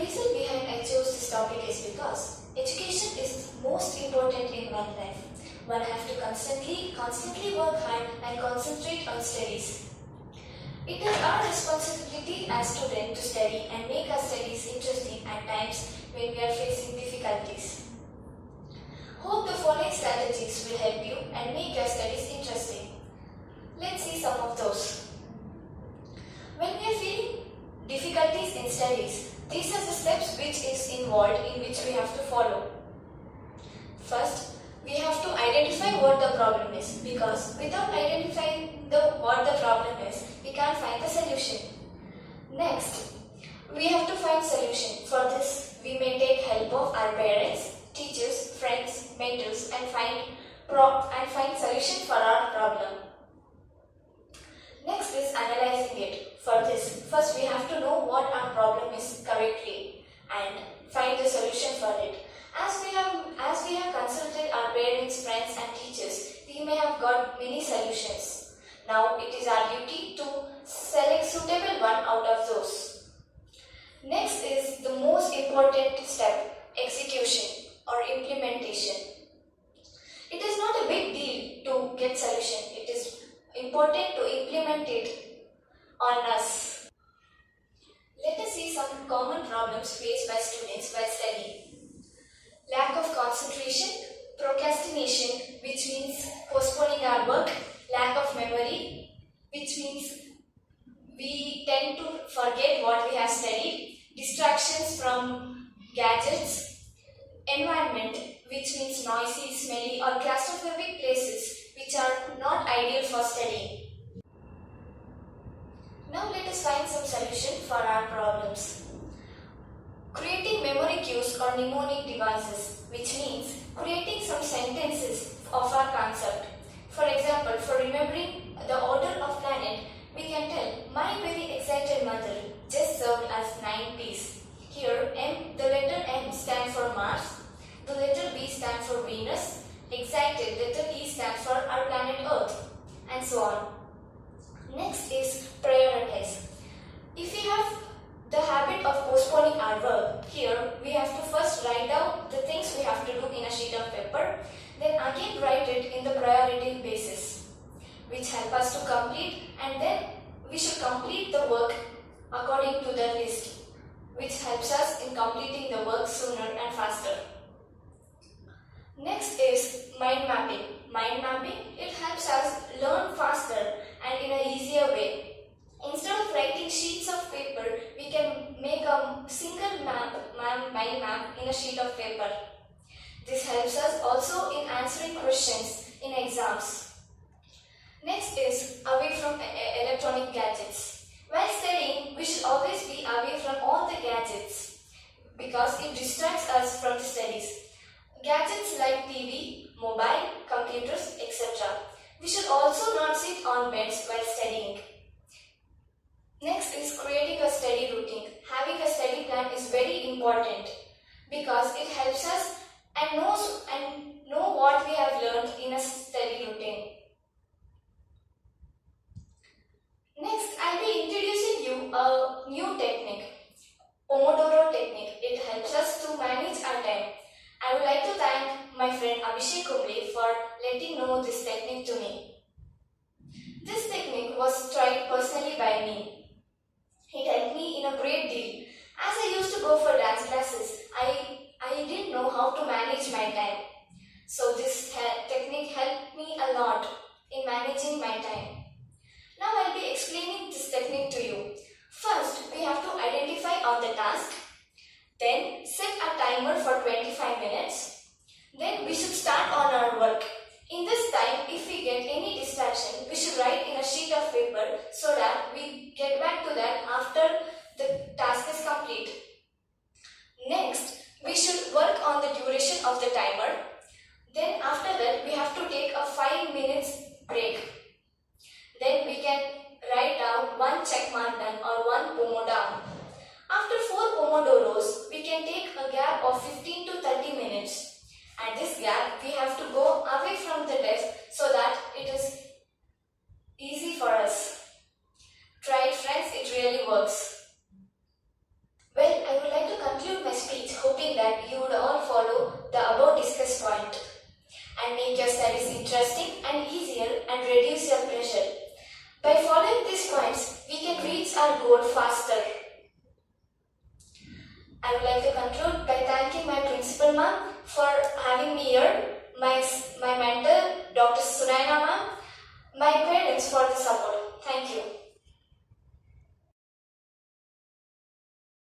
reason behind I chose this topic is because education is most important in one life. One has to constantly work hard and concentrate on studies. It is our responsibility as students to study and make our studies interesting at times when we are facing difficulties. Hope the following strategies will help you and make your studies interesting. Let's see some of those. When we are feeling difficulties in studies, these are the steps which is involved in which we have to follow. First, we have to identify what the problem is, because without identifying what the problem is, we can't find the solution. Next, we have to find solution. For this, we may take help of our parents, teachers, friends, mentors and find solution for our problem. Next is analyzing it. For this, first we have to know what our problem is correctly and find the solution for it. As we have consulted our parents, friends and teachers, we may have got many solutions. Now it is our duty to select suitable one out of those. Next is the most important step, execution or implementation. It is not a big deal to get solution. It is important to implement it on us. Let us see some common problems faced by students while studying. Lack of concentration, procrastination, which means postponing our work, lack of memory, which means we tend to forget what we have studied, distractions from gadgets, environment, which means noisy, smelly or claustrophobic places which are not ideal for studying. Now let us find some solution for our problems. Creating memory cues or mnemonic devices, which means creating some sentences of our concept. For example, for remembering the order of planet, we can tell, my very excited mother just served us 9 peas. Here, the letter M stands for Mars, the letter B stands for Venus, excited, letter E stands for our planet Earth, and so on. Next is prioritize. If we have the habit of postponing our work, here we have to first write down the things we have to do in a sheet of paper, then again write it in the priority basis, which help us to complete, and then we should complete the work according to the list, which helps us in completing the work sooner and faster. Next is mind mapping. Mind mapping, it helps us learn faster and in an easier way. Instead of writing sheets of paper, we can make a single mind map in a sheet of paper. This helps us also in answering questions in exams. Next is away from electronic gadgets. While studying, we should always be away from all the gadgets because it distracts us from the studies. Gadgets like TV, mobile, computers, etc. We should also not sit on beds while studying. Next is creating a study routine. Having a study plan is very important because it helps us and know what we have learned in a study routine. Next, I'll be introducing you a new technique, Pomodoro technique. It helps us to manage our time. I would like to thank my friend Akshaya for letting know this technique to me. This technique was tried personally by me. It helped me in a great deal. As I used to go for dance classes, I didn't know how to manage my time. So this technique helped me a lot in managing my time. Now I'll be explaining this technique to you. First, we have to identify on the task. Then set a timer for 25 minutes. Then we should start on our work. In this time, if we get any distraction, we should write in a sheet of paper so that we get back to that after the task is complete. Next, we should work on the duration of the timer. Then after that, we have to take a 5 minutes break. Then we can write down 1 check mark done or 1 Pomo down. After 4 Pomodoros, we can take a gap of 15 to 30 minutes. At this gap, we have to go away from the desk so that it is easy for us. Try it, friends, it really works. Well, I would like to conclude By following these points, we can reach our goal faster. I would like to conclude by thanking my principal ma'am for having me here, my